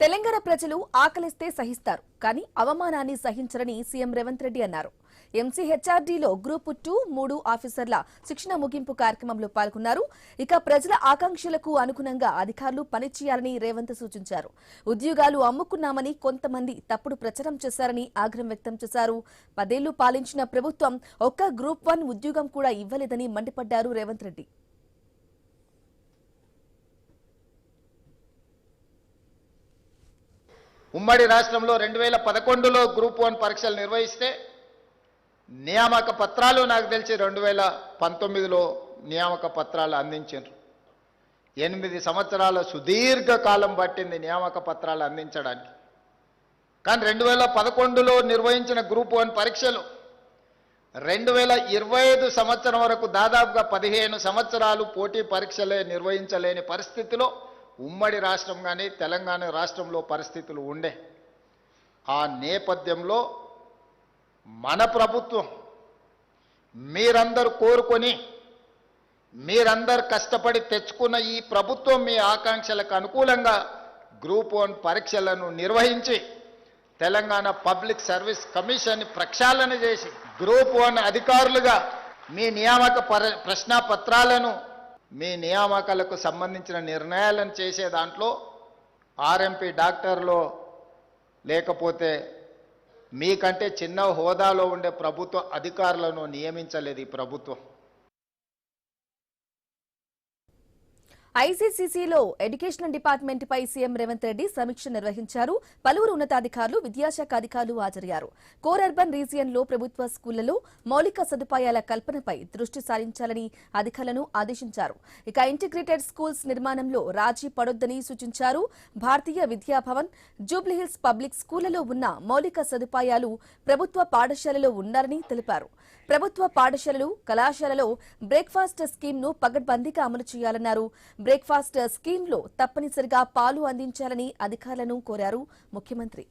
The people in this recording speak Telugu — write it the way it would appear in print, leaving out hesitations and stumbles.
తెలంగాణ ప్రజలు ఆకలిస్తే సహిస్తారు కానీ అవమానాన్ని సహించరని సీఎం రేవంత్ రెడ్డి అన్నారు. ఎంసీహెచ్ఆర్డీలో గ్రూప్ 2, 3 ఆఫీసర్ల శిక్షణ ముగింపు కార్యక్రమంలో పాల్గొన్నారు. ఇక ప్రజల ఆకాంక్షలకు అనుగుణంగా అధికారులు పనిచేయాలని రేవంత్ సూచించారు. ఉద్యోగాలు అమ్ముకున్నామని కొంతమంది తప్పుడు ప్రచారం చేశారని ఆగ్రహం వ్యక్తం చేశారు. 10 ఏళ్లు పాలించిన ప్రభుత్వం ఒక్క గ్రూప్ 1 ఉద్యోగం కూడా ఇవ్వలేదని మండిపడ్డారు రేవంత్ రెడ్డి. ఉమ్మడి రాష్ట్రంలో 2011లో గ్రూప్ 1 పరీక్షలు నిర్వహిస్తే నియామక పత్రాలు నాకు తెలిసి 2019లో నియామక పత్రాలు అందించారు. 8 సంవత్సరాల సుదీర్ఘ కాలం పట్టింది నియామక పత్రాలు అందించడానికి. కానీ 2011లో నిర్వహించిన గ్రూప్ 1 పరీక్షలు 2025 సంవత్సరం వరకు దాదాపుగా 15 సంవత్సరాలు పోటీ పరీక్షలే నిర్వహించలేని పరిస్థితిలో ఉమ్మడి రాష్ట్రం కానీ తెలంగాణ రాష్ట్రంలో పరిస్థితులు ఉండే. ఆ నేపథ్యంలో మన ప్రభుత్వం మీరందరూ కోరుకొని మీరందరూ కష్టపడి తెచ్చుకున్న ఈ ప్రభుత్వం మీ ఆకాంక్షలకు అనుకూలంగా గ్రూప్ 1 పరీక్షలను నిర్వహించి తెలంగాణ పబ్లిక్ సర్వీస్ కమిషన్ ప్రక్షాళన చేసి గ్రూప్ 1 అధికారులుగా మీ నియామక ప్రశ్నాపత్రాలను మీ నియామకాలకు సంబంధించిన నిర్ణయాలను చేసే దాంట్లో ఆర్ఎంపీ డాక్టర్లో లేకపోతే మీకంటే చిన్న హోదాలో ఉండే ప్రభుత్వ అధికారులను నియమించలేదు ఈ ప్రభుత్వం. ఐసీసీసీలో ఎడ్యుకేషనల్ డిపార్ట్మెంట్ పై సీఎం రేవంత్ రెడ్డి సమీక్ష నిర్వహించారు. పలువురు ఉన్నతాధికారులు, విద్యాశాఖ అధికారులు హాజరయ్యారు. కోర్ అర్బన్ రీజియన్లో ప్రభుత్వ స్కూళ్లలో మౌలిక సదుపాయాల కల్పనపై దృష్టి సారించాలని అధికారులను ఆదేశించారు. ఇక ఇంటిగ్రేటెడ్ స్కూల్స్ నిర్మాణంలో రాజీ పడొద్దని సూచించారు. భారతీయ విద్యాభవన్, జూబ్లీహిల్స్ పబ్లిక్ స్కూళ్లలో ఉన్న మౌలిక సదుపాయాలు ప్రభుత్వ పాఠశాలలో ఉండాలని తెలిపారు. ప్రభుత్వ పాఠశాలలు, కళాశాలలో బ్రేక్ఫాస్ట్ స్కీమ్ను పకడ్బందీగా అమలు చేయాలన్నారు. బ్రేక్ఫాస్ట్ స్కీమ్లో తప్పనిసరిగా పాలు అందించాలని అధికారులను కోరారు ముఖ్యమంత్రి.